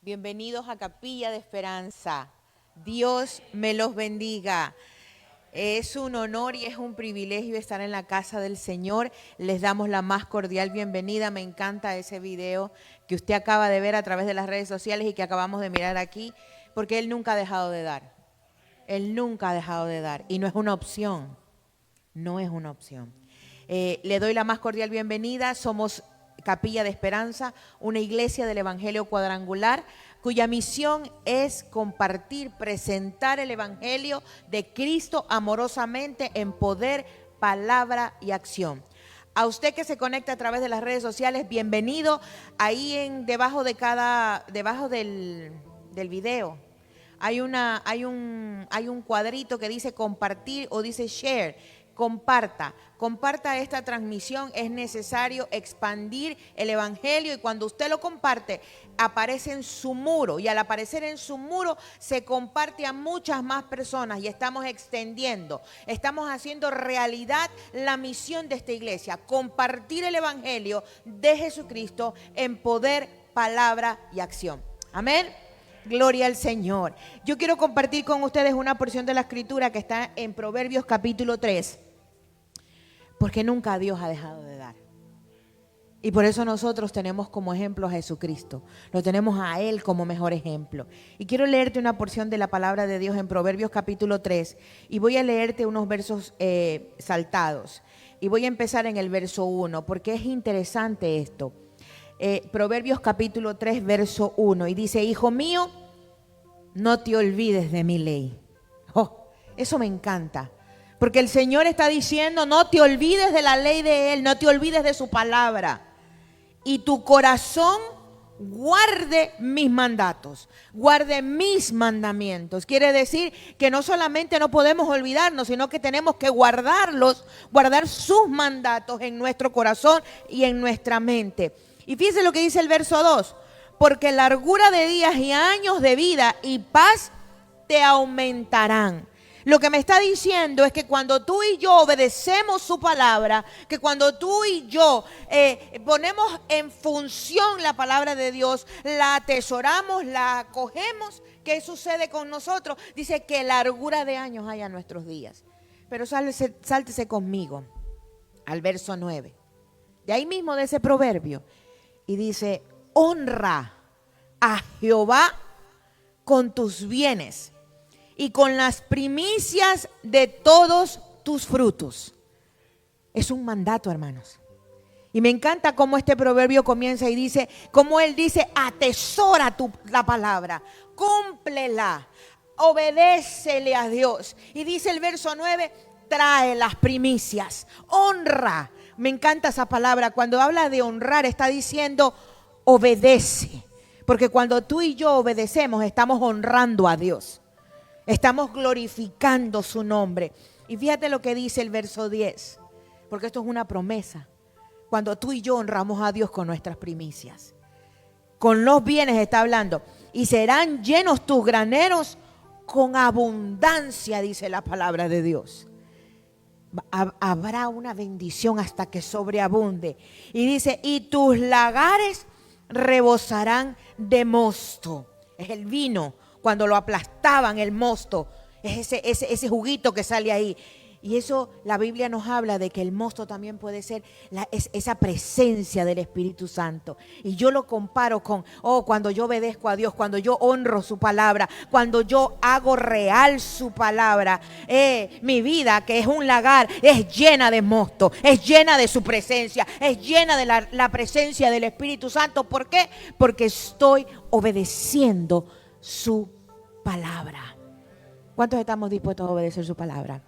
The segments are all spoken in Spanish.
Bienvenidos a Capilla de Esperanza. Dios me los bendiga. Es un honor y es un privilegio estar en la casa del Señor. Les damos la más cordial bienvenida. Me encanta ese video que usted acaba de ver a través de las redes sociales y que acabamos de mirar aquí, porque Él nunca ha dejado de dar. Él nunca ha dejado de dar y no es una opción. No es una opción. Le doy la más cordial bienvenida. Somos Capilla de Esperanza, una iglesia del Evangelio cuadrangular, cuya misión es compartir, presentar el Evangelio de Cristo amorosamente en poder, palabra y acción. A usted que se conecta a través de las redes sociales, bienvenido. Ahí debajo del video hay un cuadrito que dice compartir o dice share. Comparta esta transmisión. Es necesario expandir el Evangelio y cuando usted lo comparte, aparece en su muro y al aparecer en su muro se comparte a muchas más personas y estamos extendiendo, estamos haciendo realidad la misión de esta iglesia, compartir el Evangelio de Jesucristo en poder, palabra y acción. Amén. Gloria al Señor. Yo quiero compartir con ustedes una porción de la Escritura que está en Proverbios capítulo 3, porque nunca Dios ha dejado de dar. Y por eso nosotros tenemos como ejemplo a Jesucristo. Lo tenemos a Él como mejor ejemplo. Y quiero leerte una porción de la palabra de Dios en Proverbios capítulo 3. Y voy a leerte unos versos saltados. Y voy a empezar en el verso 1, porque es interesante esto. Proverbios capítulo 3, verso 1, y dice: hijo mío, no te olvides de mi ley. Oh, eso me encanta, porque el Señor está diciendo: no te olvides de la ley de Él, no te olvides de su palabra, y tu corazón guarde mis mandatos, guarde mis mandamientos. Quiere decir que no solamente no podemos olvidarnos, sino que tenemos que guardarlos, guardar sus mandatos en nuestro corazón y en nuestra mente. Y fíjense lo que dice el verso 2, porque largura de días y años de vida y paz te aumentarán. Lo que me está diciendo es que cuando tú y yo obedecemos su palabra, que cuando tú y yo ponemos en función la palabra de Dios, la atesoramos, la acogemos, ¿qué sucede con nosotros? Dice que largura de años hay a nuestros días. Pero sáltese conmigo al verso 9, de ahí mismo de ese proverbio. Y dice: honra a Jehová con tus bienes y con las primicias de todos tus frutos. Es un mandato, hermanos. Y me encanta cómo este proverbio comienza y dice, como él dice: atesora la palabra, cúmplela, obedécele a Dios. Y dice el verso 9, trae las primicias, honra. Me encanta esa palabra. Cuando habla de honrar, está diciendo obedece. Porque cuando tú y yo obedecemos, estamos honrando a Dios. Estamos glorificando su nombre. Y fíjate lo que dice el verso 10. Porque esto es una promesa. Cuando tú y yo honramos a Dios con nuestras primicias. Con los bienes está hablando. Y serán llenos tus graneros con abundancia, dice la palabra de Dios. Habrá una bendición hasta que sobreabunde. Y dice: y tus lagares rebosarán de mosto. Es el vino, cuando lo aplastaban, el mosto. Es ese juguito que sale ahí. Y eso, la Biblia nos habla de que el mosto también puede ser esa presencia del Espíritu Santo. Y yo lo comparo con, cuando yo obedezco a Dios, cuando yo honro su palabra, cuando yo hago real su palabra, mi vida, que es un lagar, es llena de mosto, es llena de su presencia, es llena de la presencia del Espíritu Santo. ¿Por qué? Porque estoy obedeciendo su palabra. ¿Cuántos estamos dispuestos a obedecer su palabra?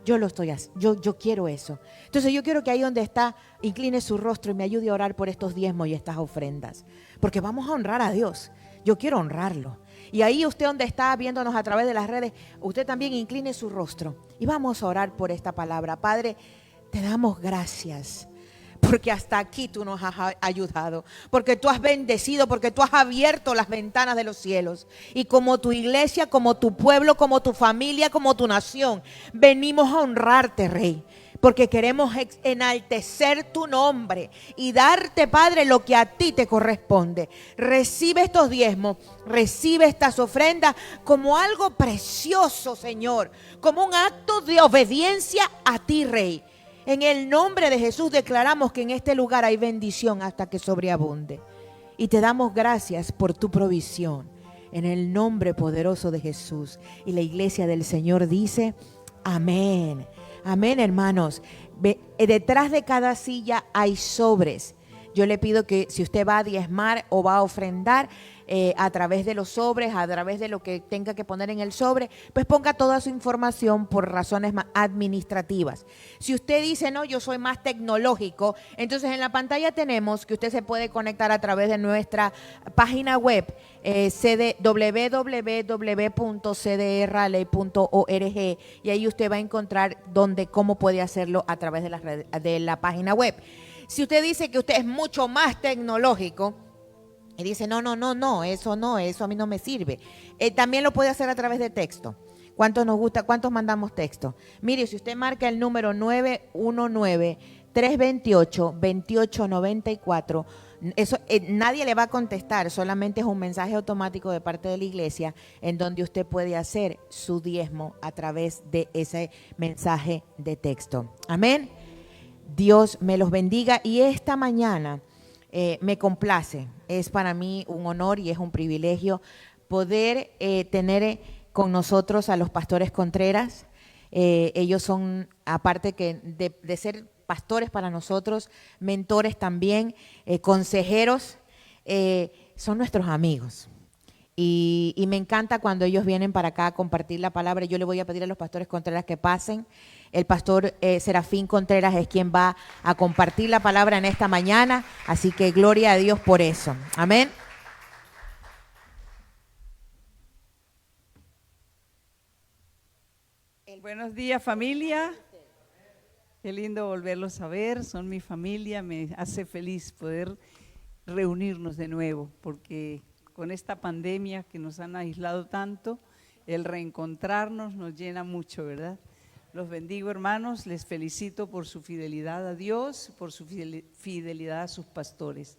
Yo lo estoy haciendo, yo quiero eso. Entonces yo quiero que ahí donde está, incline su rostro y me ayude a orar por estos diezmos y estas ofrendas. Porque vamos a honrar a Dios. Yo quiero honrarlo. Y ahí usted donde está viéndonos a través de las redes, usted también incline su rostro. Y vamos a orar por esta palabra. Padre, te damos gracias. Porque hasta aquí tú nos has ayudado, porque tú has bendecido, porque tú has abierto las ventanas de los cielos. Y como tu iglesia, como tu pueblo, como tu familia, como tu nación, venimos a honrarte, Rey. porque queremos enaltecer tu nombre y darte, Padre, lo que a ti te corresponde. Recibe estos diezmos, recibe estas ofrendas como algo precioso, Señor, como un acto de obediencia a ti, Rey. En el nombre de Jesús declaramos que en este lugar hay bendición hasta que sobreabunde. Y te damos gracias por tu provisión. En el nombre poderoso de Jesús. Y la iglesia del Señor dice, amén. Amén, hermanos. Detrás de cada silla hay sobres. Yo le pido que si usted va a diezmar o va a ofrendar a través de los sobres, a través de lo que tenga que poner en el sobre, pues ponga toda su información por razones administrativas. Si usted dice, no, yo soy más tecnológico, entonces en la pantalla tenemos que usted se puede conectar a través de nuestra página web, www.cdrralley.org, y ahí usted va a encontrar cómo puede hacerlo a través de la página web. Si usted dice que usted es mucho más tecnológico y dice, no, eso a mí no me sirve, también lo puede hacer a través de texto. ¿Cuántos nos gusta? ¿Cuántos mandamos texto? Mire, si usted marca el número 919-328-2894, eso, nadie le va a contestar, solamente es un mensaje automático de parte de la iglesia en donde usted puede hacer su diezmo a través de ese mensaje de texto. Amén. Dios me los bendiga y esta mañana me complace, es para mí un honor y es un privilegio poder tener con nosotros a los pastores Contreras. Ellos son, aparte que de ser pastores para nosotros, mentores también, consejeros, son nuestros amigos. Y me encanta cuando ellos vienen para acá a compartir la palabra. Yo le voy a pedir a los pastores Contreras que pasen. El pastor Serafín Contreras es quien va a compartir la palabra en esta mañana, así que gloria a Dios por eso. Amén. Buenos días, familia. Qué lindo volverlos a ver, son mi familia, me hace feliz poder reunirnos de nuevo, porque con esta pandemia que nos han aislado tanto, el reencontrarnos nos llena mucho, ¿verdad? Los bendigo, hermanos, les felicito por su fidelidad a Dios, por su fidelidad a sus pastores.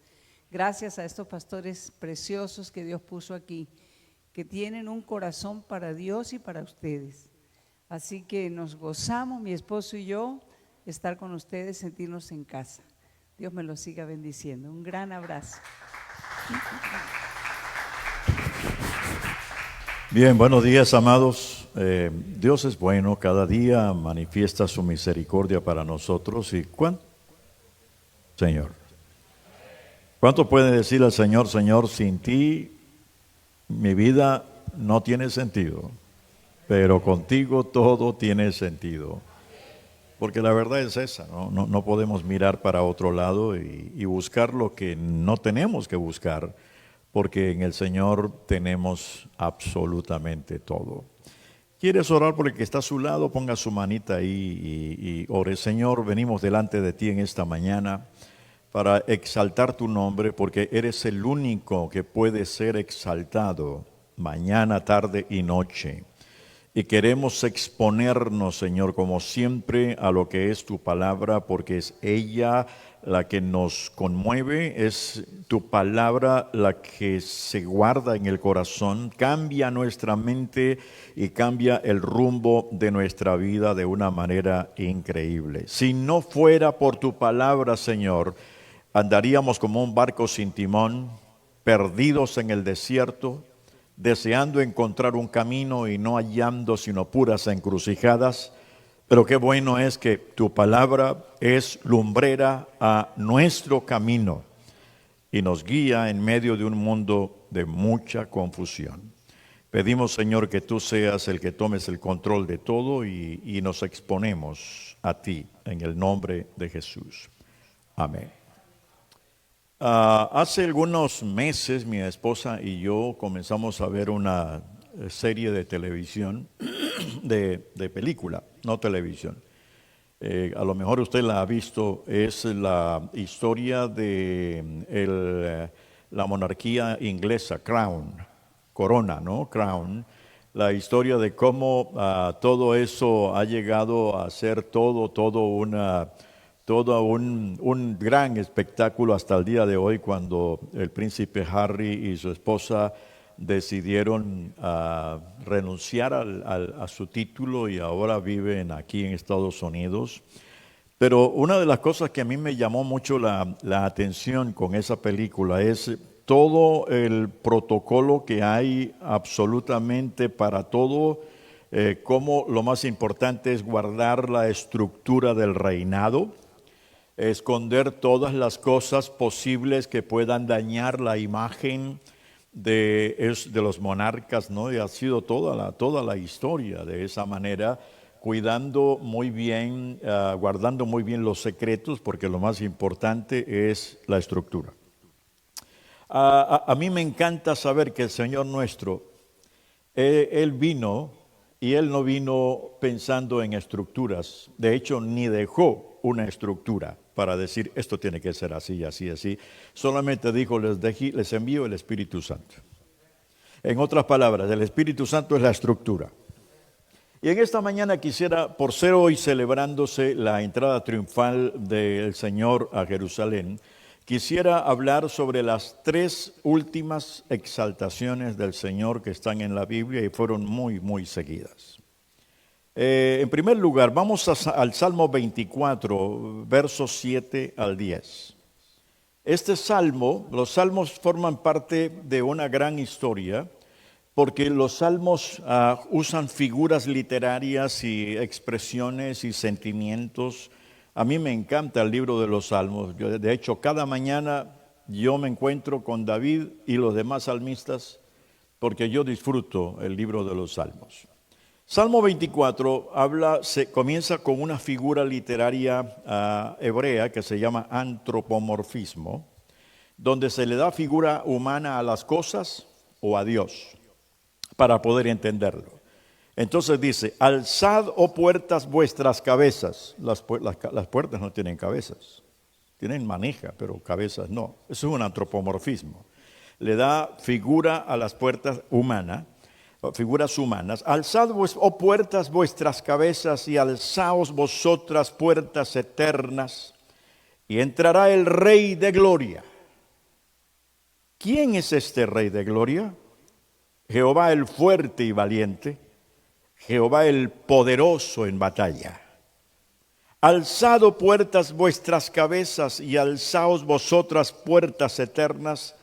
Gracias a estos pastores preciosos que Dios puso aquí, que tienen un corazón para Dios y para ustedes. Así que nos gozamos, mi esposo y yo, estar con ustedes, sentirnos en casa. Dios me los siga bendiciendo. Un gran abrazo. Bien, buenos días, amados. Dios es bueno, cada día manifiesta su misericordia para nosotros. ¿Y cuánto? Señor. ¿Cuánto puede decir al Señor, Señor, sin ti mi vida no tiene sentido, pero contigo todo tiene sentido? Porque la verdad es esa, no podemos mirar para otro lado y buscar lo que no tenemos que buscar, porque en el Señor tenemos absolutamente todo. ¿Quieres orar por el que está a su lado? Ponga su manita ahí y ore. Señor, venimos delante de ti en esta mañana para exaltar tu nombre, porque eres el único que puede ser exaltado mañana, tarde y noche. Y queremos exponernos, Señor, como siempre, a lo que es tu palabra, porque es ella la que nos conmueve, es tu palabra la que se guarda en el corazón, cambia nuestra mente y cambia el rumbo de nuestra vida de una manera increíble. Si no fuera por tu palabra, Señor, andaríamos como un barco sin timón, perdidos en el desierto, deseando encontrar un camino y no hallando sino puras encrucijadas. Pero qué bueno es que tu palabra es lumbrera a nuestro camino y nos guía en medio de un mundo de mucha confusión. Pedimos, Señor, que tú seas el que tomes el control de todo y nos exponemos a ti en el nombre de Jesús. Amén. Hace algunos meses mi esposa y yo comenzamos a ver una serie de televisión, de película, no televisión. A lo mejor usted la ha visto, es la historia de la monarquía inglesa, Crown, Corona, ¿no? Crown, la historia de cómo todo eso ha llegado a ser todo un gran espectáculo hasta el día de hoy, cuando el príncipe Harry y su esposa decidieron renunciar a su título y ahora viven aquí en Estados Unidos. Pero una de las cosas que a mí me llamó mucho la atención con esa película es todo el protocolo que hay absolutamente para todo, como lo más importante es guardar la estructura del reinado, esconder todas las cosas posibles que puedan dañar la imagen de los monarcas, ¿no? Y ha sido toda la historia de esa manera, cuidando muy bien, guardando muy bien los secretos, porque lo más importante es la estructura. A mí me encanta saber que el Señor nuestro, Él vino y Él no vino pensando en estructuras. De hecho, ni dejó una estructura para decir esto tiene que ser así, así, así. Solamente dijo, les envío el Espíritu Santo. En otras palabras, el Espíritu Santo es la estructura. Y en esta mañana quisiera, por ser hoy celebrándose la entrada triunfal del Señor a Jerusalén, quisiera hablar sobre las 3 últimas exaltaciones del Señor que están en la Biblia y fueron muy, muy seguidas. En primer lugar, vamos al Salmo 24, versos 7 al 10. Este salmo, los salmos forman parte de una gran historia, porque los salmos usan figuras literarias y expresiones y sentimientos. A mí me encanta el libro de los salmos. De hecho, cada mañana yo me encuentro con David y los demás salmistas, porque yo disfruto el libro de los salmos. Salmo 24 comienza con una figura literaria hebrea que se llama antropomorfismo, donde se le da figura humana a las cosas o a Dios, para poder entenderlo. Entonces dice, alzad, oh puertas, vuestras cabezas. Las puertas no tienen cabezas, tienen manija, pero cabezas no. Eso es un antropomorfismo. Le da figura a las puertas humanas, figuras humanas. Alzad, oh puertas, vuestras cabezas, y alzaos vosotras, puertas eternas, y entrará el Rey de gloria. ¿Quién es este Rey de gloria? Jehová el fuerte y valiente, Jehová el poderoso en batalla. Alzad, oh puertas, vuestras cabezas, y alzaos vosotras, puertas eternas,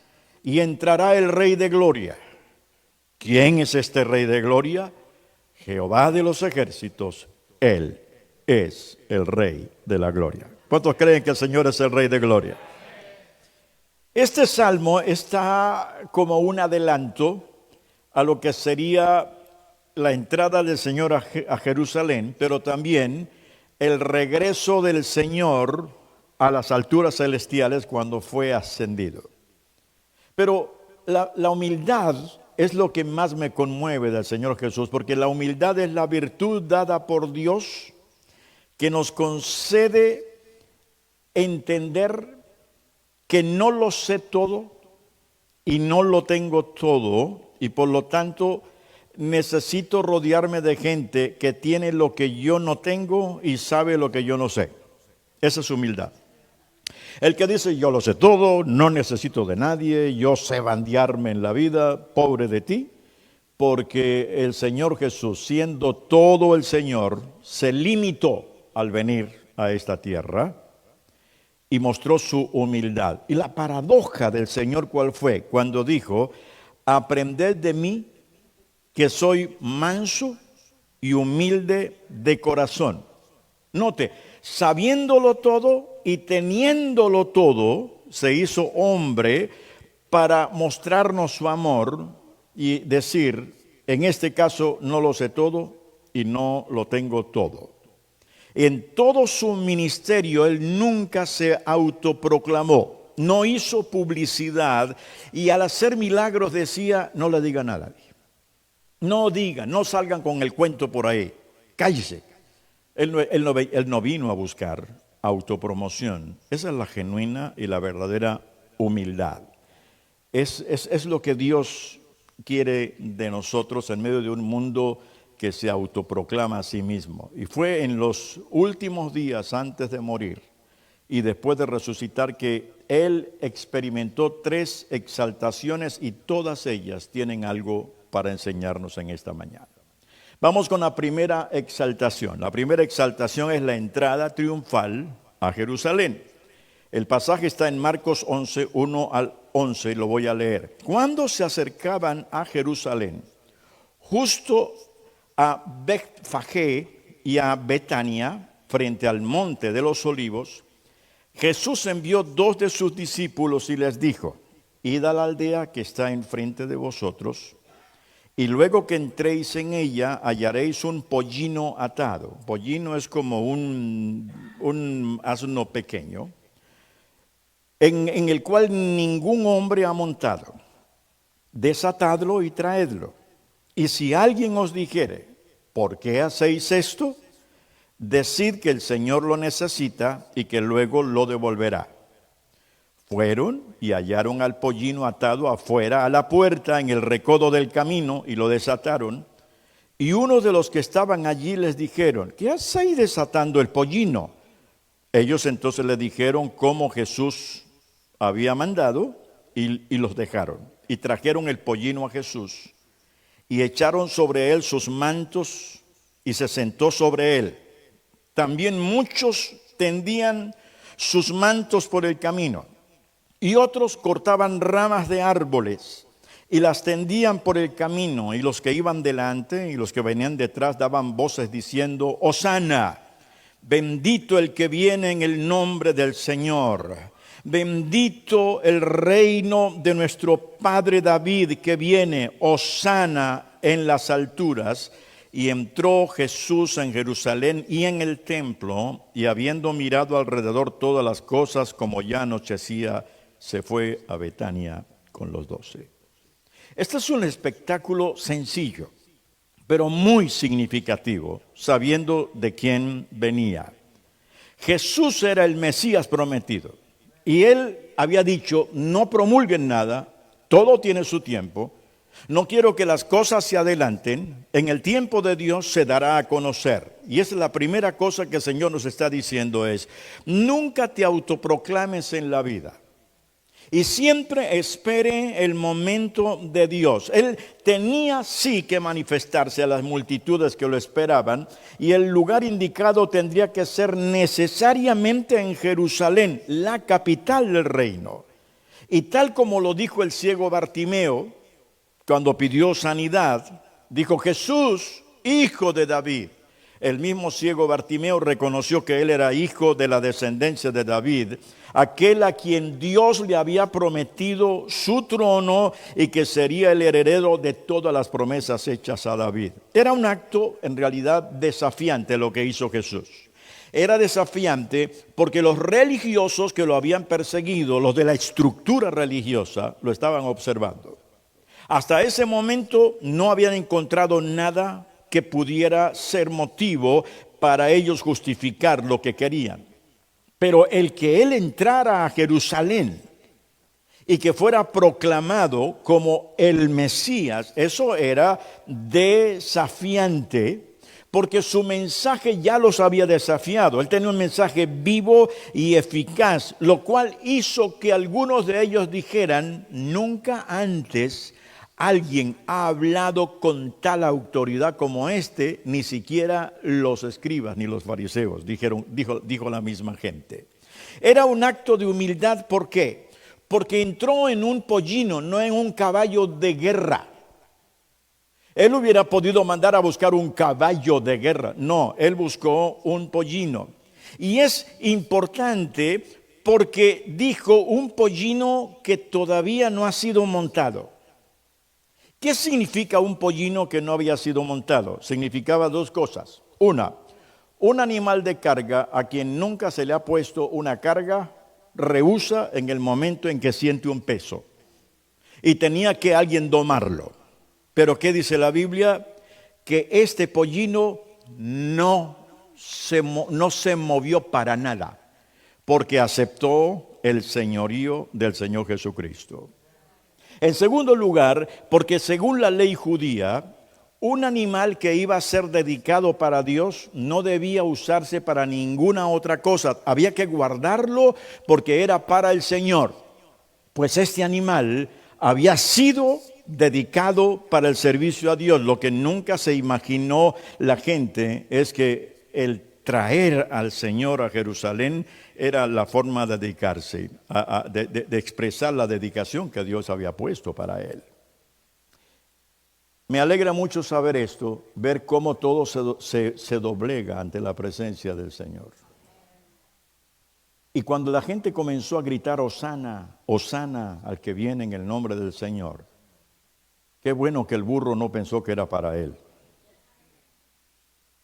y entrará el Rey de gloria. ¿Quién es este Rey de gloria? Jehová de los ejércitos, Él es el Rey de la gloria. ¿Cuántos creen que el Señor es el Rey de gloria? Este salmo está como un adelanto a lo que sería la entrada del Señor a Jerusalén, pero también el regreso del Señor a las alturas celestiales cuando fue ascendido. Pero la humildad es lo que más me conmueve del Señor Jesús, porque la humildad es la virtud dada por Dios que nos concede entender que no lo sé todo y no lo tengo todo, y por lo tanto necesito rodearme de gente que tiene lo que yo no tengo y sabe lo que yo no sé. Esa es humildad. El que dice yo lo sé todo, no necesito de nadie, yo sé bandearme en la vida, pobre de ti, porque el Señor Jesús, siendo todo el Señor, se limitó al venir a esta tierra y mostró su humildad. Y la paradoja del Señor, ¿cuál fue? Cuando dijo, aprended de mí que soy manso y humilde de corazón. Note, sabiéndolo todo y teniéndolo todo, se hizo hombre para mostrarnos su amor y decir, en este caso no lo sé todo y no lo tengo todo. En todo su ministerio él nunca se autoproclamó, no hizo publicidad y al hacer milagros decía, no le digan a nadie. No digan, no salgan con el cuento por ahí, cállese. Él no vino a buscar autopromoción. Esa es la genuina y la verdadera humildad. Es lo que Dios quiere de nosotros en medio de un mundo que se autoproclama a sí mismo. Y fue en los últimos días antes de morir y después de resucitar que Él experimentó 3 exaltaciones y todas ellas tienen algo para enseñarnos en esta mañana. Vamos con la primera exaltación. La primera exaltación es la entrada triunfal a Jerusalén. El pasaje está en Marcos 11, 1 al 11, lo voy a leer. Cuando se acercaban a Jerusalén, justo a Betfagé y a Betania, frente al monte de los olivos, Jesús envió 2 de sus discípulos y les dijo: id a la aldea que está enfrente de vosotros, y luego que entréis en ella hallaréis un pollino atado. Pollino es como un asno pequeño, en el cual ningún hombre ha montado. Desatadlo y traedlo. Y si alguien os dijere: ¿por qué hacéis esto?, decid que el Señor lo necesita y que luego lo devolverá. Fueron y hallaron al pollino atado afuera a la puerta en el recodo del camino y lo desataron. Y unos de los que estaban allí les dijeron: ¿qué hacéis desatando el pollino? Ellos entonces le dijeron cómo Jesús había mandado y los dejaron. Y trajeron el pollino a Jesús y echaron sobre él sus mantos y se sentó sobre él. También muchos tendían sus mantos por el camino y otros cortaban ramas de árboles y las tendían por el camino, y los que iban delante y los que venían detrás daban voces diciendo: Hosana, bendito el que viene en el nombre del Señor, bendito el reino de nuestro padre David que viene, Hosana en las alturas. Y entró Jesús en Jerusalén y en el templo, y habiendo mirado alrededor todas las cosas, como ya anochecía, se fue a Betania con los 12. Este es un espectáculo sencillo, pero muy significativo, sabiendo de quién venía. Jesús era el Mesías prometido, y Él había dicho: no promulguen nada, todo tiene su tiempo. No quiero que las cosas se adelanten. En el tiempo de Dios se dará a conocer. Y esa es la primera cosa que el Señor nos está diciendo: es nunca te autoproclames en la vida. Y siempre espere el momento de Dios. Él tenía sí que manifestarse a las multitudes que lo esperaban, y el lugar indicado tendría que ser necesariamente en Jerusalén, la capital del reino. Y tal como lo dijo el ciego Bartimeo, cuando pidió sanidad, dijo: Jesús, hijo de David. El mismo ciego Bartimeo reconoció que él era hijo de la descendencia de David, aquel a quien Dios le había prometido su trono y que sería el heredero de todas las promesas hechas a David. Era un acto en realidad desafiante lo que hizo Jesús. Era desafiante porque los religiosos que lo habían perseguido, los de la estructura religiosa, lo estaban observando. Hasta ese momento no habían encontrado nada que pudiera ser motivo para ellos justificar lo que querían. Pero el que él entrara a Jerusalén y que fuera proclamado como el Mesías, eso era desafiante, porque su mensaje ya los había desafiado. Él tenía un mensaje vivo y eficaz, lo cual hizo que algunos de ellos dijeran: nunca antes alguien ha hablado con tal autoridad como este, ni siquiera los escribas ni los fariseos, dijo la misma gente. Era un acto de humildad. ¿Por qué? Porque entró en un pollino, no en un caballo de guerra. Él hubiera podido mandar a buscar un caballo de guerra. No, él buscó un pollino. Y es importante porque dijo un pollino que todavía no ha sido montado. ¿Qué significa un pollino que no había sido montado? Significaba 2 cosas. Una, un animal de carga a quien nunca se le ha puesto una carga, rehúsa en el momento en que siente un peso. Y tenía que alguien domarlo. Pero ¿qué dice la Biblia? Que este pollino no se movió para nada, porque aceptó el señorío del Señor Jesucristo. En segundo lugar, porque según la ley judía, un animal que iba a ser dedicado para Dios no debía usarse para ninguna otra cosa. Había que guardarlo porque era para el Señor. Pues este animal había sido dedicado para el servicio a Dios. Lo que nunca se imaginó la gente es que el traer al Señor a Jerusalén era la forma de dedicarse, de expresar la dedicación que Dios había puesto para él. Me alegra mucho saber esto, ver cómo todo se doblega ante la presencia del Señor. Y cuando la gente comenzó a gritar Hosana, Hosana al que viene en el nombre del Señor, qué bueno que el burro no pensó que era para él.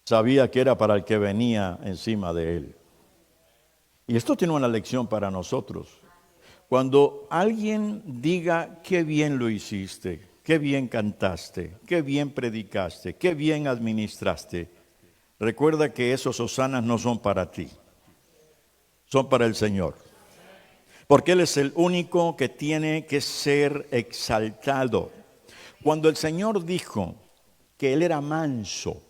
Sabía que era para el que venía encima de él. Y esto tiene una lección para nosotros. Cuando alguien diga qué bien lo hiciste, qué bien cantaste, qué bien predicaste, qué bien administraste, recuerda que esos hosanas no son para ti, son para el Señor. Porque Él es el único que tiene que ser exaltado. Cuando el Señor dijo que Él era manso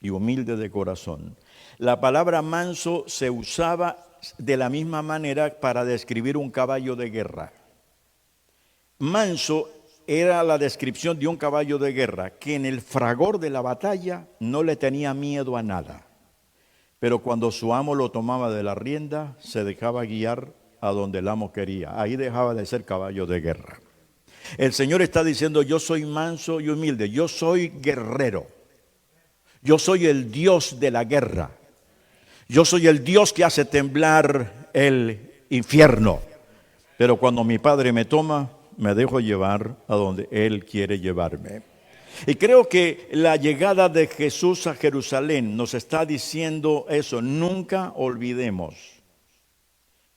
y humilde de corazón, la palabra manso se usaba de la misma manera para describir un caballo de guerra. Manso era la descripción de un caballo de guerra que en el fragor de la batalla no le tenía miedo a nada. Pero cuando su amo lo tomaba de la rienda, se dejaba guiar a donde el amo quería. Ahí dejaba de ser caballo de guerra. El Señor está diciendo, yo soy manso y humilde, yo soy guerrero. Yo soy el Dios de la guerra. Yo soy el Dios que hace temblar el infierno. Pero cuando mi Padre me toma, me dejo llevar a donde Él quiere llevarme. Y creo que la llegada de Jesús a Jerusalén nos está diciendo eso. Nunca olvidemos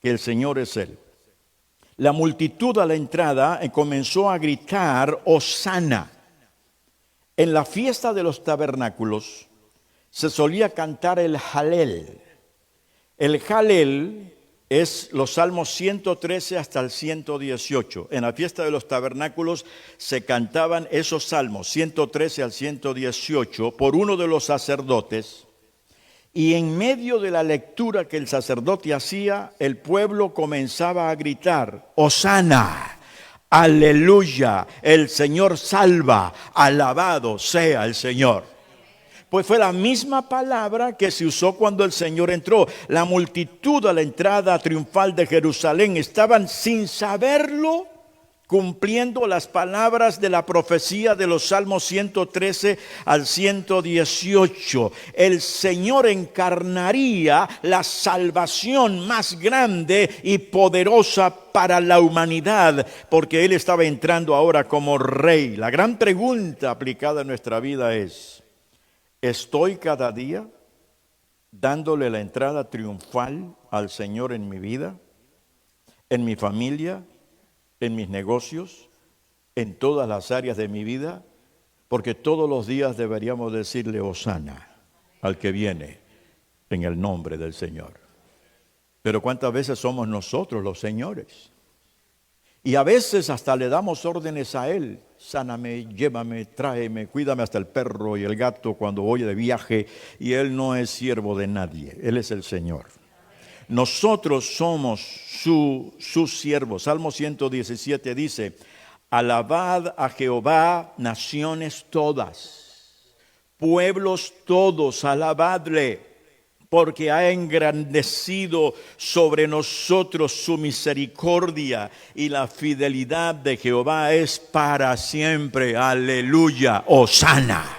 que el Señor es Él. La multitud a la entrada comenzó a gritar, Hosana. En la fiesta de los tabernáculos se solía cantar el Jalel. El Jalel es los salmos 113 hasta el 118. En la fiesta de los tabernáculos se cantaban esos salmos 113 al 118 por uno de los sacerdotes. Y en medio de la lectura que el sacerdote hacía, el pueblo comenzaba a gritar, Hosana, aleluya, el Señor salva, alabado sea el Señor. Pues fue la misma palabra que se usó cuando el Señor entró. La multitud a la entrada triunfal de Jerusalén estaban sin saberlo cumpliendo las palabras de la profecía de los Salmos 113 al 118. El Señor encarnaría la salvación más grande y poderosa para la humanidad, porque Él estaba entrando ahora como Rey. La gran pregunta aplicada a nuestra vida es, ¿estoy cada día dándole la entrada triunfal al Señor en mi vida, en mi familia, en mis negocios, en todas las áreas de mi vida? Porque todos los días deberíamos decirle Hosana al que viene en el nombre del Señor. Pero ¿cuántas veces somos nosotros los señores? Y a veces hasta le damos órdenes a Él. Sáname, llévame, tráeme, cuídame hasta el perro y el gato cuando voy de viaje. Y Él no es siervo de nadie, Él es el Señor. Nosotros somos sus siervos. Salmo 117 dice, alabad a Jehová, naciones todas, pueblos todos, alabadle, porque ha engrandecido sobre nosotros su misericordia y la fidelidad de Jehová es para siempre. Aleluya, hosana.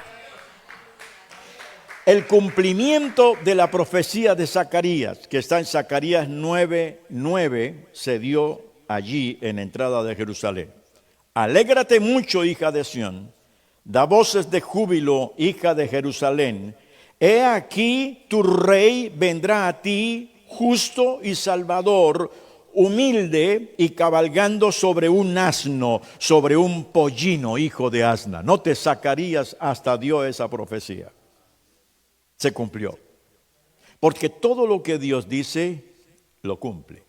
El cumplimiento de la profecía de Zacarías, que está en Zacarías 9:9, se dio allí en entrada de Jerusalén. Alégrate mucho, hija de Sión, da voces de júbilo, hija de Jerusalén. He aquí tu rey vendrá a ti, justo y salvador, humilde y cabalgando sobre un asno, sobre un pollino, hijo de asna. Note, Zacarías hasta dio esa profecía. Se cumplió. Porque todo lo que Dios dice, lo cumple.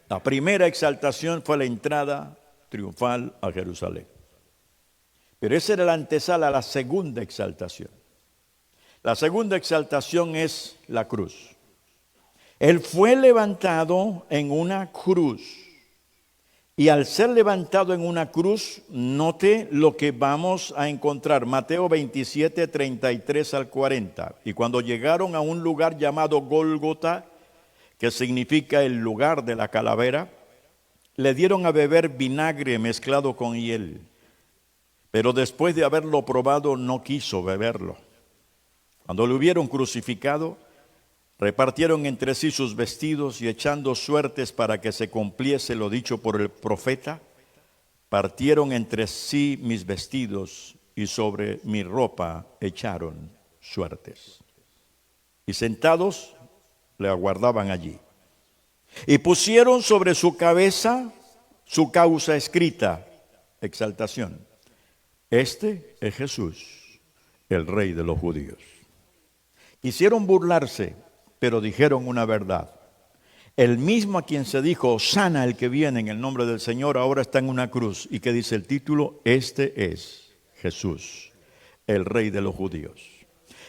La primera exaltación fue la entrada triunfal a Jerusalén. Pero esa era la antesala a la segunda exaltación. La segunda exaltación es la cruz. Él fue levantado en una cruz. Y al ser levantado en una cruz, note lo que vamos a encontrar. Mateo 27, 33 al 40. Y cuando llegaron a un lugar llamado Gólgota, que significa el lugar de la calavera, le dieron a beber vinagre mezclado con hiel. Pero después de haberlo probado, no quiso beberlo. Cuando lo hubieron crucificado, repartieron entre sí sus vestidos y echando suertes para que se cumpliese lo dicho por el profeta, partieron entre sí mis vestidos y sobre mi ropa echaron suertes. Y sentados le aguardaban allí. Y pusieron sobre su cabeza su causa escrita, exaltación. Este es Jesús, el Rey de los judíos. Quisieron burlarse, pero dijeron una verdad. El mismo a quien se dijo, Hosana el que viene en el nombre del Señor, ahora está en una cruz. ¿Y qué dice el título? Este es Jesús, el Rey de los judíos.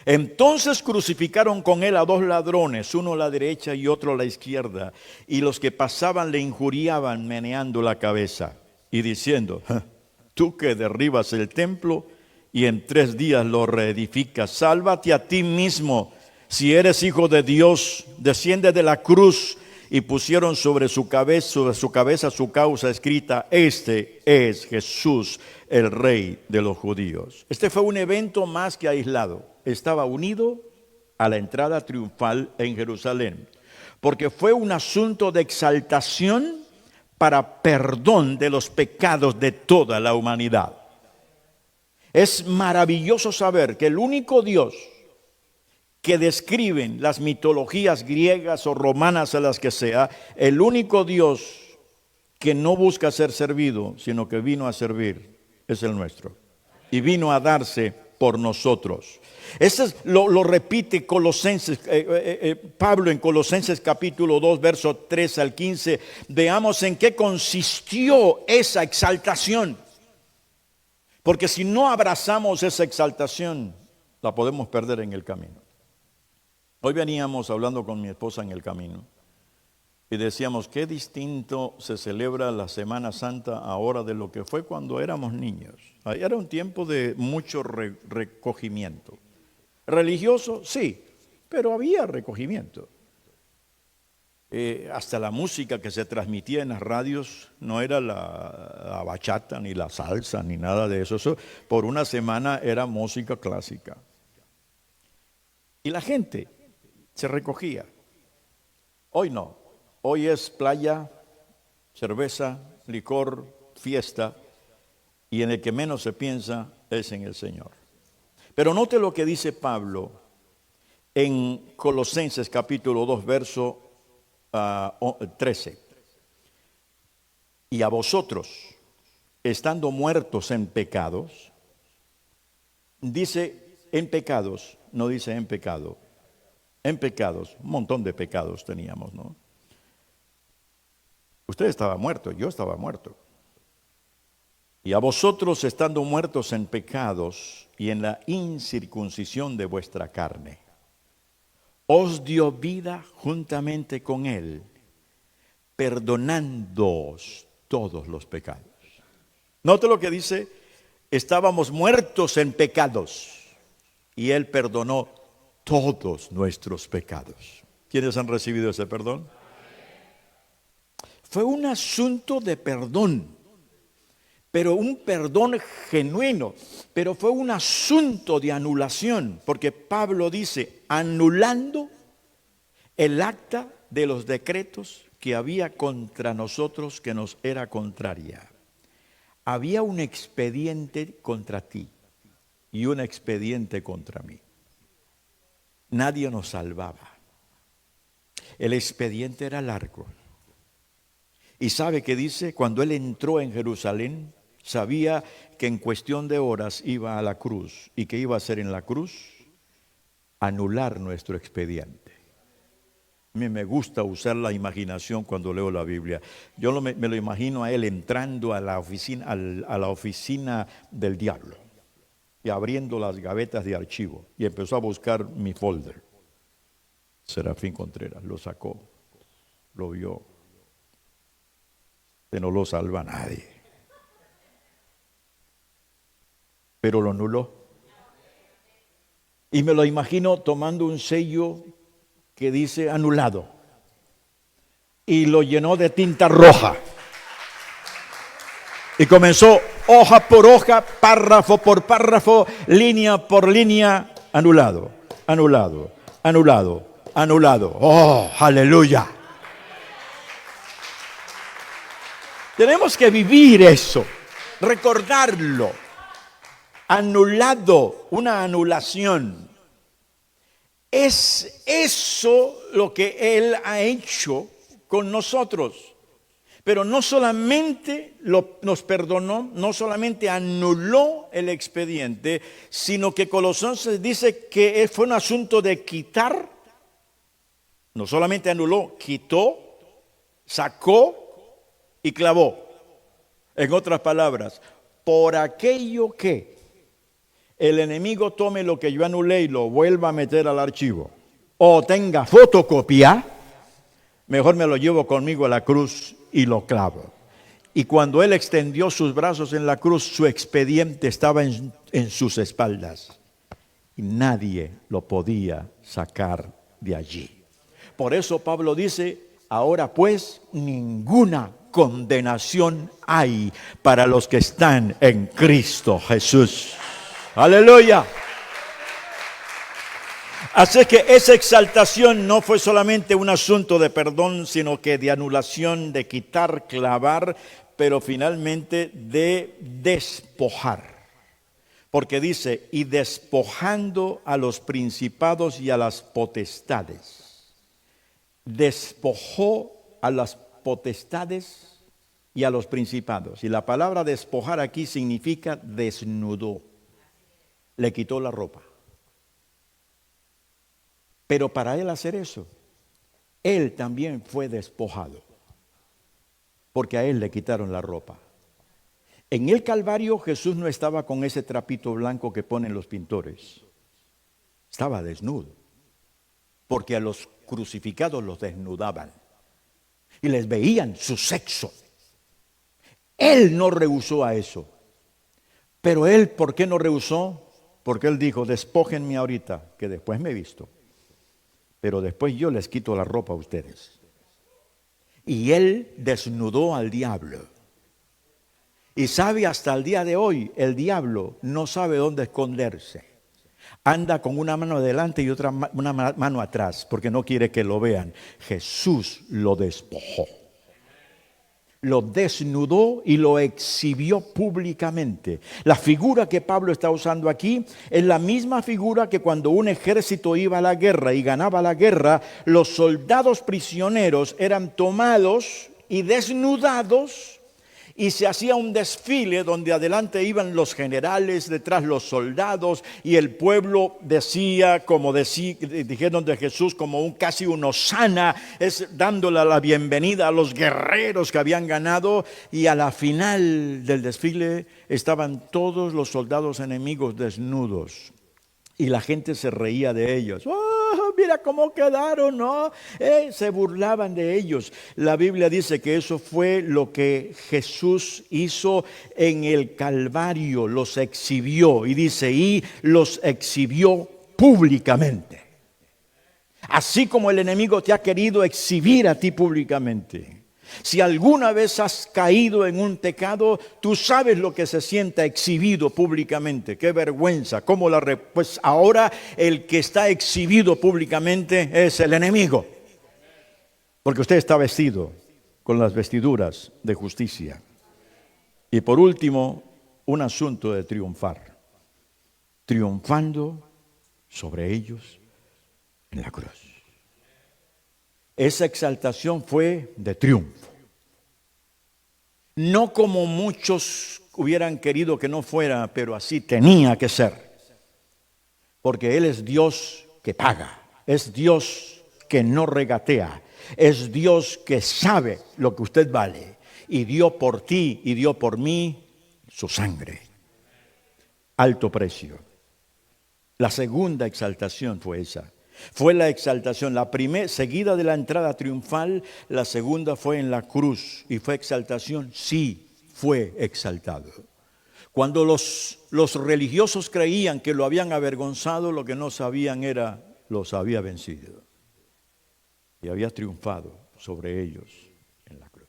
Entonces crucificaron con él a dos ladrones, uno a la derecha y otro a la izquierda. Y los que pasaban le injuriaban meneando la cabeza y diciendo, tú que derribas el templo y en 3 días lo reedificas, sálvate a ti mismo. Si eres hijo de Dios, desciende de la cruz. Y pusieron sobre su cabeza su causa escrita, este es Jesús, el Rey de los judíos. Este fue un evento más que aislado. Estaba unido a la entrada triunfal en Jerusalén, porque fue un asunto de exaltación para perdón de los pecados de toda la humanidad. Es maravilloso saber que el único Dios que describen las mitologías griegas o romanas a las que sea, el único Dios que no busca ser servido, sino que vino a servir, es el nuestro. Y vino a darse por nosotros. Eso lo repite Colosenses, Pablo en Colosenses capítulo 2, verso 3 al 15. Veamos en qué consistió esa exaltación. Porque si no abrazamos esa exaltación, la podemos perder en el camino. Hoy veníamos hablando con mi esposa en el camino y decíamos qué distinto se celebra la Semana Santa ahora de lo que fue cuando éramos niños. Era un tiempo de mucho recogimiento. Religioso, sí, pero había recogimiento. Hasta la música que se transmitía en las radios no era la bachata ni la salsa ni nada de eso. Eso por una semana era música clásica. Y la gente se recogía. Hoy no. Hoy es playa, cerveza, licor, fiesta, y en el que menos se piensa es en el Señor. Pero note lo que dice Pablo en Colosenses capítulo 2, verso 13. Y a vosotros, estando muertos en pecados, dice en pecados, no dice en pecado. En pecados, un montón de pecados teníamos, ¿no? Usted estaba muerto, yo estaba muerto. Y a vosotros, estando muertos en pecados y en la incircuncisión de vuestra carne, os dio vida juntamente con él, perdonándoos todos los pecados. Note lo que dice, estábamos muertos en pecados y él perdonó todos nuestros pecados. ¿Quiénes han recibido ese perdón? Fue un asunto de perdón, pero un perdón genuino, pero fue un asunto de anulación, porque Pablo dice, anulando el acta de los decretos que había contra nosotros que nos era contraria. Había un expediente contra ti y un expediente contra mí. Nadie nos salvaba. El expediente era largo. Y sabe que dice, cuando él entró en Jerusalén, sabía que en cuestión de horas iba a la cruz. ¿Y qué iba a hacer en la cruz? Anular nuestro expediente. A mí me gusta usar la imaginación cuando leo la Biblia. Yo me lo imagino a él entrando a la oficina, a la oficina del diablo y abriendo las gavetas de archivo y empezó a buscar mi folder. Serafín Contreras lo sacó, lo vio. Que no lo salva nadie. Pero lo anuló. Y me lo imagino tomando un sello que dice anulado. Y lo llenó de tinta roja. Y comenzó hoja por hoja, párrafo por párrafo, línea por línea, anulado, anulado, anulado, anulado. ¡Oh, aleluya! Tenemos que vivir eso, recordarlo. Anulado, una anulación. Es eso lo que Él ha hecho con nosotros. Pero no solamente nos perdonó, no solamente anuló el expediente, sino que Colosenses dice que fue un asunto de quitar. No solamente anuló, quitó, sacó y clavó. En otras palabras, por aquello que el enemigo tome lo que yo anulé y lo vuelva a meter al archivo, o tenga fotocopia, mejor me lo llevo conmigo a la cruz y lo clavo. Y cuando él extendió sus brazos en la cruz, su expediente estaba en sus espaldas. Y nadie lo podía sacar de allí. Por eso Pablo dice, ahora pues ninguna condenación hay para los que están en Cristo Jesús. Aleluya. Así que esa exaltación no fue solamente un asunto de perdón, sino que de anulación, de quitar, clavar, pero finalmente de despojar. Porque dice, y despojando a los principados y a las potestades. Despojó a las potestades y a los principados. Y la palabra despojar aquí significa desnudó. Le quitó la ropa. Pero para él hacer eso, él también fue despojado. Porque a él le quitaron la ropa. En el Calvario Jesús no estaba con ese trapito blanco que ponen los pintores. Estaba desnudo. Porque a los crucificados los desnudaban. Y les veían su sexo. Él no rehusó a eso. Pero él, ¿por qué no rehusó? Porque él dijo, despójenme ahorita, que después me he visto. Pero después yo les quito la ropa a ustedes. Y él desnudó al diablo. Y sabe, hasta el día de hoy, el diablo no sabe dónde esconderse. Anda con una mano adelante y otra una mano atrás, porque no quiere que lo vean. Jesús lo despojó. Lo desnudó y lo exhibió públicamente. La figura que Pablo está usando aquí es la misma figura que cuando un ejército iba a la guerra y ganaba la guerra, los soldados prisioneros eran tomados y desnudados y se hacía un desfile donde adelante iban los generales, detrás los soldados y el pueblo dijeron de Jesús como casi un hosana, dándole la bienvenida a los guerreros que habían ganado, y a la final del desfile estaban todos los soldados enemigos desnudos. Y la gente se reía de ellos. ¡Oh, mira cómo quedaron! ¿No? Se burlaban de ellos. La Biblia dice que eso fue lo que Jesús hizo en el Calvario. Los exhibió. Y dice, y los exhibió públicamente. Así como el enemigo te ha querido exhibir a ti públicamente. Si alguna vez has caído en un pecado, tú sabes lo que se siente exhibido públicamente. ¡Qué vergüenza! Pues ahora el que está exhibido públicamente es el enemigo. Porque usted está vestido con las vestiduras de justicia. Y por último, un asunto de triunfar. Triunfando sobre ellos en la cruz. Esa exaltación fue de triunfo. No como muchos hubieran querido que no fuera, pero así tenía que ser. Porque Él es Dios que paga, es Dios que no regatea. Es Dios que sabe lo que usted vale. Y dio por ti y dio por mí su sangre. Alto precio. La segunda exaltación fue esa. Fue la exaltación, la primera, seguida de la entrada triunfal, la segunda fue en la cruz. ¿Y fue exaltación? Sí, fue exaltado. Cuando los religiosos creían que lo habían avergonzado, lo que no sabían era, los había vencido. Y había triunfado sobre ellos en la cruz.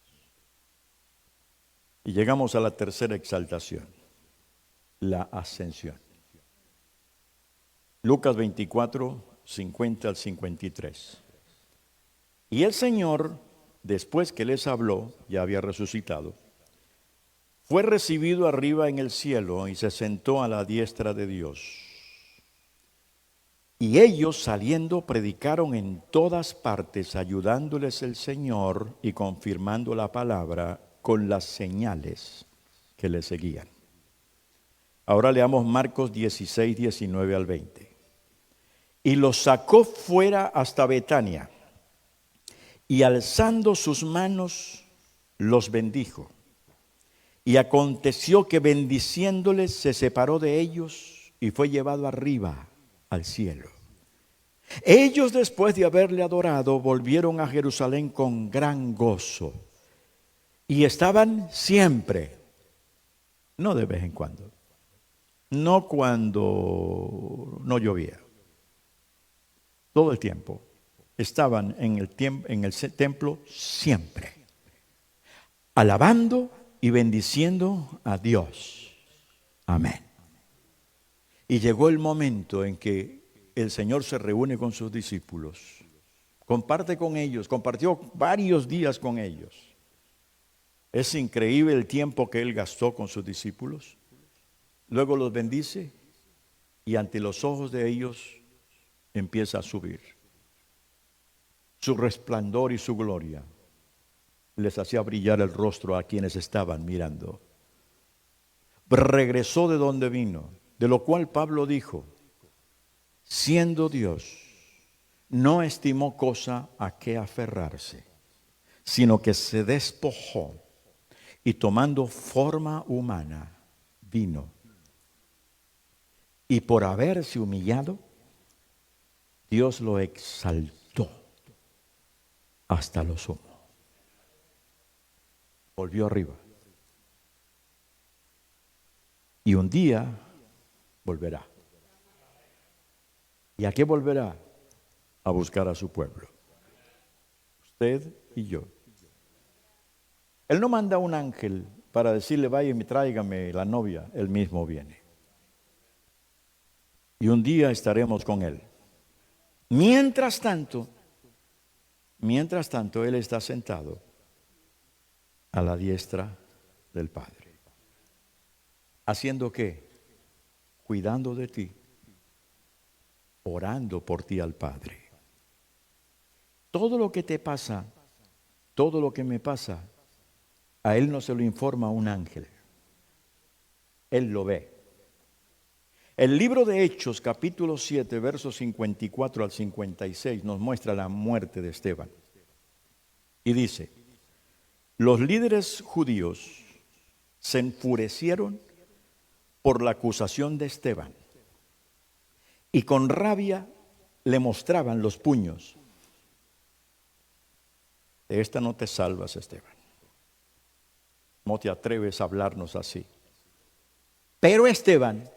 Y llegamos a la tercera exaltación, la ascensión. Lucas 24, 50 al 53. Y el Señor, después que les habló, ya había resucitado, fue recibido arriba en el cielo y se sentó a la diestra de Dios. Y ellos saliendo predicaron en todas partes, ayudándoles el Señor y confirmando la palabra con las señales que le seguían. Ahora leamos Marcos 16, 19 al 20. Y los sacó fuera hasta Betania, y alzando sus manos, los bendijo. Y aconteció que bendiciéndoles se separó de ellos y fue llevado arriba al cielo. Ellos, después de haberle adorado, volvieron a Jerusalén con gran gozo. Y estaban siempre, no de vez en cuando, no cuando no llovía. Todo el tiempo estaban en el templo siempre, alabando y bendiciendo a Dios. Amén. Y llegó el momento en que el Señor se reúne con sus discípulos, comparte con ellos, compartió varios días con ellos. Es increíble el tiempo que Él gastó con sus discípulos. Luego los bendice y ante los ojos de ellos empieza a subir. Su resplandor y su gloria les hacía brillar el rostro a quienes estaban mirando. Regresó de donde vino, de lo cual Pablo dijo, siendo Dios, no estimó cosa a qué aferrarse, sino que se despojó y tomando forma humana, vino. Y por haberse humillado, Dios lo exaltó hasta lo sumo. Volvió arriba. Y un día volverá. ¿Y a qué volverá? A buscar a su pueblo. Usted y yo. Él no manda un ángel para decirle, vaya y tráigame la novia. Él mismo viene. Y un día estaremos con Él. Mientras tanto, Él está sentado a la diestra del Padre. ¿Haciendo qué? Cuidando de ti, orando por ti al Padre. Todo lo que te pasa, todo lo que me pasa, a Él no se lo informa un ángel. Él lo ve. El libro de Hechos, capítulo 7, versos 54 al 56, nos muestra la muerte de Esteban. Y dice, los líderes judíos se enfurecieron por la acusación de Esteban y con rabia le mostraban los puños. De esta no te salvas, Esteban. No te atreves a hablarnos así. Pero Esteban,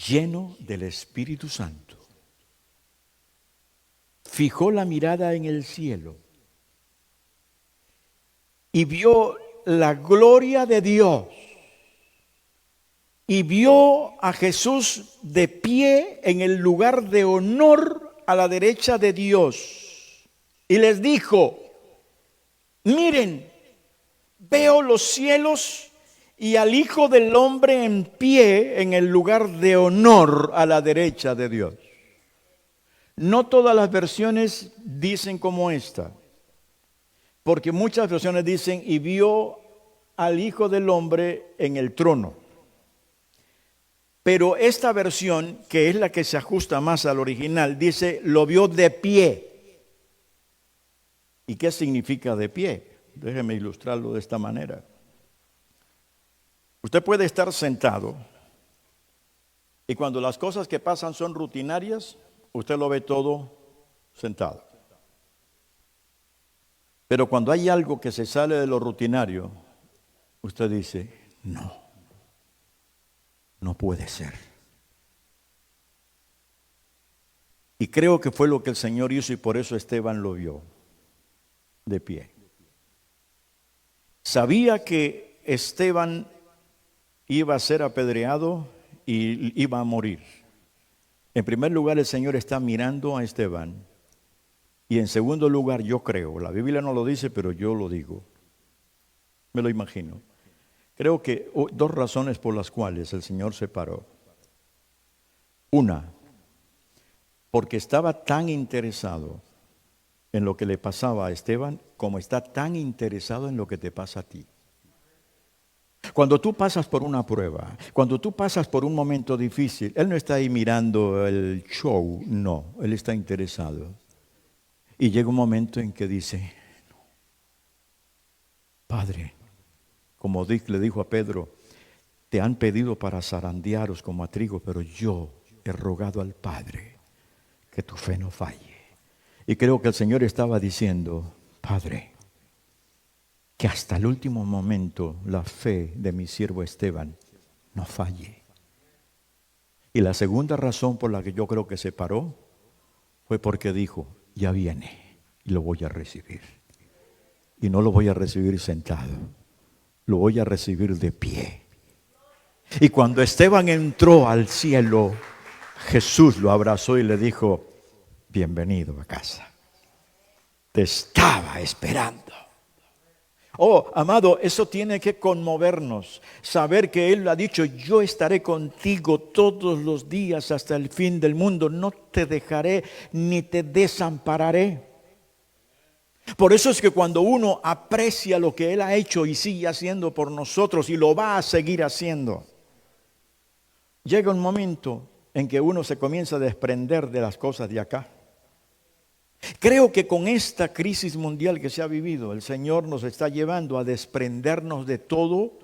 lleno del Espíritu Santo, fijó la mirada en el cielo y vio la gloria de Dios y vio a Jesús de pie en el lugar de honor a la derecha de Dios y les dijo, miren, veo los cielos y al Hijo del Hombre en pie en el lugar de honor a la derecha de Dios. No todas las versiones dicen como esta, porque muchas versiones dicen, y vio al Hijo del Hombre en el trono. Pero esta versión, que es la que se ajusta más al original, dice, lo vio de pie. ¿Y qué significa de pie? Déjeme ilustrarlo de esta manera. Usted puede estar sentado y cuando las cosas que pasan son rutinarias, usted lo ve todo sentado. Pero cuando hay algo que se sale de lo rutinario, usted dice, no puede ser. Y creo que fue lo que el Señor hizo y por eso Esteban lo vio de pie. Sabía que Esteban iba a ser apedreado y iba a morir. En primer lugar, el Señor está mirando a Esteban. Y en segundo lugar, yo creo, la Biblia no lo dice, pero yo lo digo, me lo imagino. Creo que dos razones por las cuales el Señor se paró. Una, porque estaba tan interesado en lo que le pasaba a Esteban como está tan interesado en lo que te pasa a ti. Cuando tú pasas por una prueba, cuando tú pasas por un momento difícil, Él no está ahí mirando el show, no, Él está interesado. Y llega un momento en que dice, Padre, como le dijo a Pedro, te han pedido para zarandearos como a trigo, pero yo he rogado al Padre que tu fe no falle. Y creo que el Señor estaba diciendo, Padre, que hasta el último momento la fe de mi siervo Esteban no falle. Y la segunda razón por la que yo creo que se paró fue porque dijo, ya viene y lo voy a recibir. Y no lo voy a recibir sentado, lo voy a recibir de pie. Y cuando Esteban entró al cielo, Jesús lo abrazó y le dijo, bienvenido a casa. Te estaba esperando. Oh, amado, eso tiene que conmovernos. Saber que Él ha dicho, yo estaré contigo todos los días hasta el fin del mundo. No te dejaré ni te desampararé. Por eso es que cuando uno aprecia lo que Él ha hecho y sigue haciendo por nosotros y lo va a seguir haciendo, llega un momento en que uno se comienza a desprender de las cosas de acá. Creo que con esta crisis mundial que se ha vivido, el Señor nos está llevando a desprendernos de todo,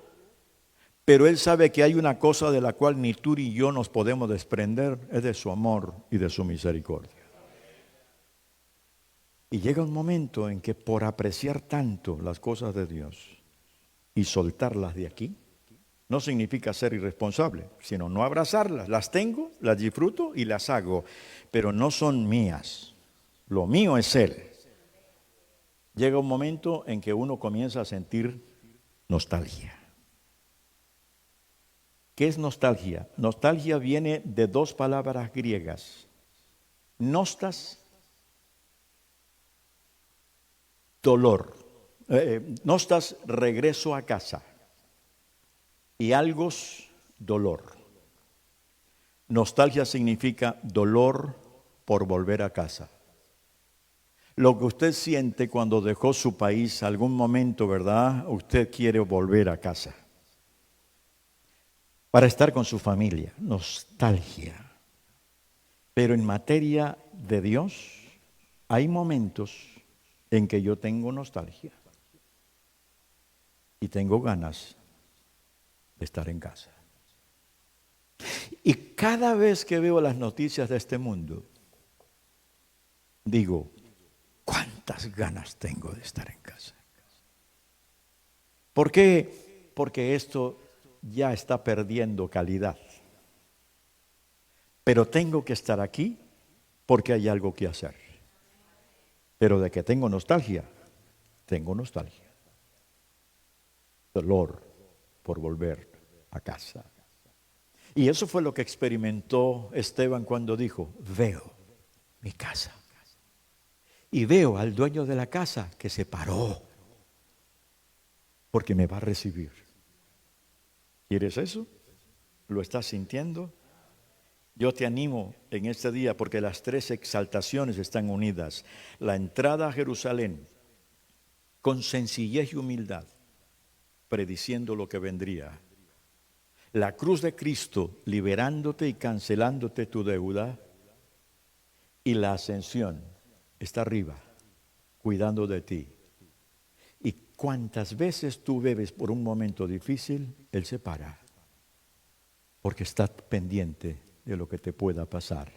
pero Él sabe que hay una cosa de la cual ni tú ni yo nos podemos desprender, es de su amor y de su misericordia. Y llega un momento en que por apreciar tanto las cosas de Dios y soltarlas de aquí, no significa ser irresponsable, sino no abrazarlas. Las tengo, las disfruto y las hago, pero no son mías. Lo mío es Él. Llega un momento en que uno comienza a sentir nostalgia. ¿Qué es nostalgia? Nostalgia viene de dos palabras griegas. Nostas, dolor. Nostas, regreso a casa. Y algos, dolor. Nostalgia significa dolor por volver a casa. Lo que usted siente cuando dejó su país, algún momento, ¿verdad? Usted quiere volver a casa para estar con su familia, nostalgia. Pero en materia de Dios, hay momentos en que yo tengo nostalgia y tengo ganas de estar en casa. Y cada vez que veo las noticias de este mundo, digo, ¿cuántas ganas tengo de estar en casa? ¿Por qué? Porque esto ya está perdiendo calidad. Pero tengo que estar aquí porque hay algo que hacer. Pero de que tengo nostalgia, tengo nostalgia. Dolor por volver a casa. Y eso fue lo que experimentó Esteban cuando dijo, veo mi casa. Y veo al dueño de la casa que se paró porque me va a recibir. ¿Quieres eso? ¿Lo estás sintiendo? Yo te animo en este día porque las tres exaltaciones están unidas. La entrada a Jerusalén con sencillez y humildad, prediciendo lo que vendría. la cruz de Cristo liberándote y cancelándote tu deuda, y la ascensión está arriba, cuidando de ti. Y cuantas veces tú bebes por un momento difícil, Él se para, porque está pendiente de lo que te pueda pasar.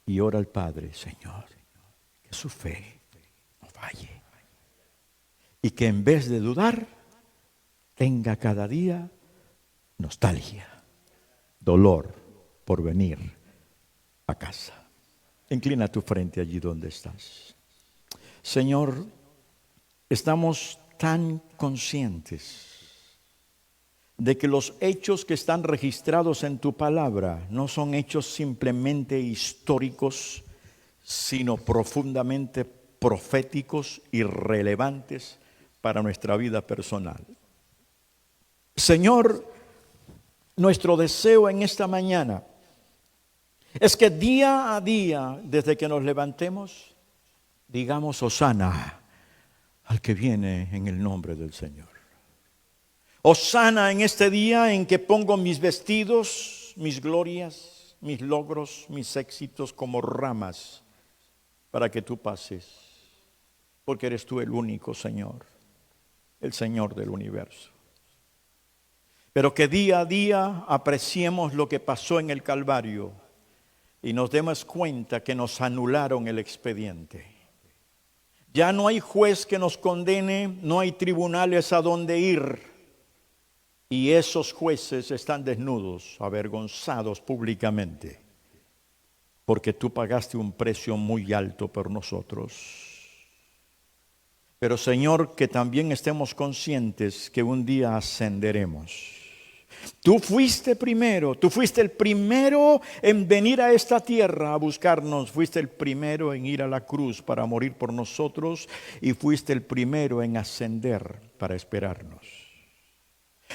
Y ora al Padre: Señor, que su fe no falle, y que en vez de dudar, tenga cada día nostalgia, dolor por venir a casa. Inclina tu frente allí donde estás. Señor, estamos tan conscientes de que los hechos que están registrados en tu palabra no son hechos simplemente históricos, sino profundamente proféticos y relevantes para nuestra vida personal. Señor, nuestro deseo en esta mañana es que día a día, desde que nos levantemos, digamos: Hosana al que viene en el nombre del Señor. Hosana en este día en que pongo mis vestidos, mis glorias, mis logros, mis éxitos como ramas para que tú pases, porque eres tú el único Señor, el Señor del universo. Pero que día a día apreciemos lo que pasó en el Calvario y nos demos cuenta que nos anularon el expediente. Ya no hay juez que nos condene, no hay tribunales a donde ir. Y esos jueces están desnudos, avergonzados públicamente, porque tú pagaste un precio muy alto por nosotros. Pero Señor, que también estemos conscientes que un día ascenderemos. Tú fuiste primero, tú fuiste el primero en venir a esta tierra a buscarnos, fuiste el primero en ir a la cruz para morir por nosotros y fuiste el primero en ascender para esperarnos.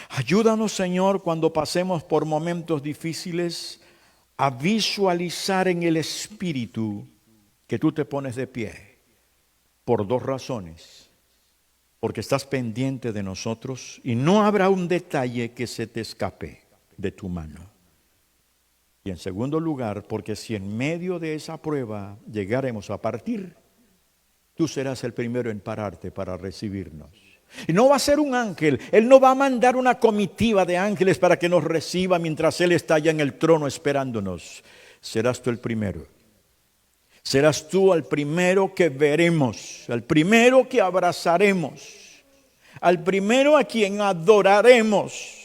Ayúdanos, Señor, cuando pasemos por momentos difíciles, a visualizar en el Espíritu que tú te pones de pie por dos razones. Porque estás pendiente de nosotros y no habrá un detalle que se te escape de tu mano. Y en segundo lugar, porque si en medio de esa prueba llegáramos a partir, tú serás el primero en pararte para recibirnos. Y no va a ser un ángel, Él no va a mandar una comitiva de ángeles para que nos reciba mientras Él está allá en el trono esperándonos. Serás tú el primero. Serás tú el primero que veremos, el primero que abrazaremos, al primero a quien adoraremos.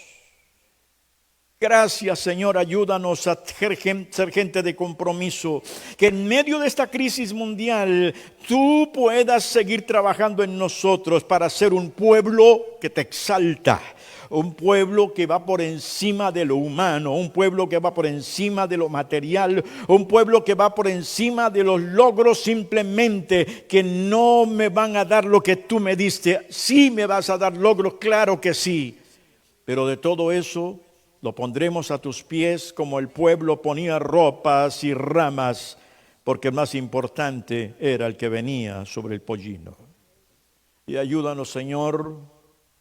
Gracias, Señor, ayúdanos a ser gente de compromiso, que en medio de esta crisis mundial tú puedas seguir trabajando en nosotros para ser un pueblo que te exalta. Un pueblo que va por encima de lo humano, un pueblo que va por encima de lo material, un pueblo que va por encima de los logros simplemente que no me van a dar lo que tú me diste. Sí me vas a dar logros, claro que sí, pero de todo eso lo pondremos a tus pies como el pueblo ponía ropas y ramas, porque el más importante era el que venía sobre el pollino. Y ayúdanos, Señor,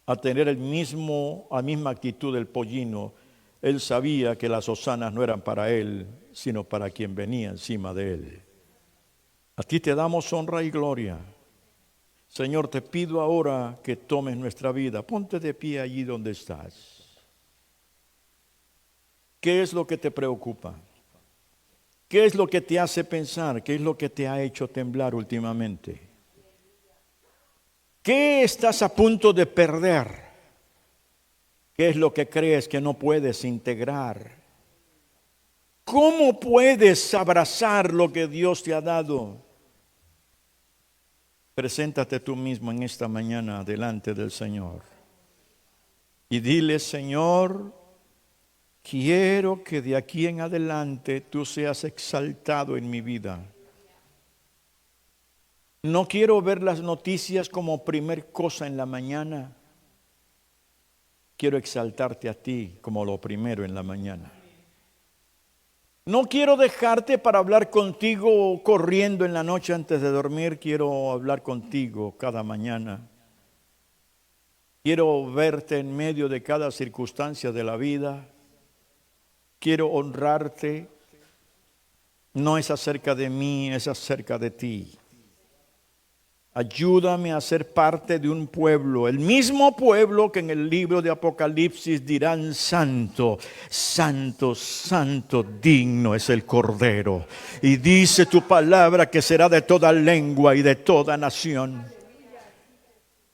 a tener la misma actitud del pollino. Él sabía que las hosanas no eran para él, sino para quien venía encima de él. A ti te damos honra y gloria. Señor, te pido ahora que tomes nuestra vida. Ponte de pie allí donde estás. ¿Qué es lo que te preocupa? ¿Qué es lo que te hace pensar? ¿Qué es lo que te ha hecho temblar últimamente? ¿Qué estás a punto de perder? ¿Qué es lo que crees que no puedes integrar? ¿Cómo puedes abrazar lo que Dios te ha dado? Preséntate tú mismo en esta mañana delante del Señor y dile: Señor, quiero que de aquí en adelante tú seas exaltado en mi vida. No quiero ver las noticias como primer cosa en la mañana. Quiero exaltarte a ti como lo primero en la mañana. No quiero dejarte para hablar contigo corriendo en la noche antes de dormir. Quiero hablar contigo cada mañana. Quiero verte en medio de cada circunstancia de la vida. Quiero honrarte. No es acerca de mí, es acerca de ti. Ayúdame a ser parte de un pueblo, el mismo pueblo que en el libro de Apocalipsis dirán: santo, santo, santo, digno es el Cordero. Y dice tu palabra que será de toda lengua y de toda nación.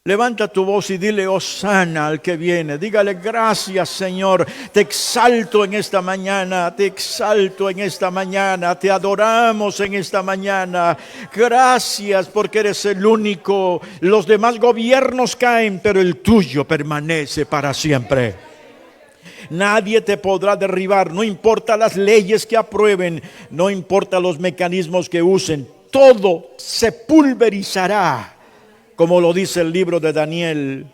Levanta tu voz y dile hosana al que viene. Dígale: gracias, Señor. Te exalto en esta mañana. Te exalto en esta mañana. Te adoramos en esta mañana. Gracias porque eres el único. Los demás gobiernos caen, pero el tuyo permanece para siempre. Nadie te podrá derribar. No importa las leyes que aprueben. No importa los mecanismos que usen. Todo se pulverizará, como lo dice el libro de Daniel,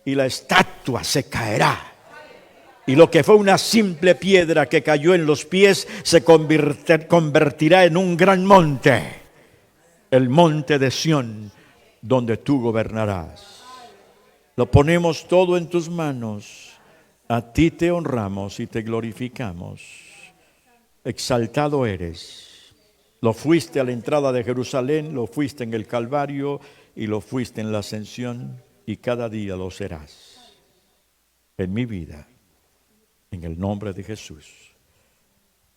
y la estatua se caerá. Y lo que fue una simple piedra que cayó en los pies se convertirá en un gran monte, el monte de Sión, donde tú gobernarás. Lo ponemos todo en tus manos. A ti te honramos y te glorificamos. Exaltado eres. Lo fuiste a la entrada de Jerusalén, lo fuiste en el Calvario y lo fuiste en la ascensión, y cada día lo serás en mi vida, en el nombre de Jesús.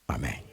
Amén.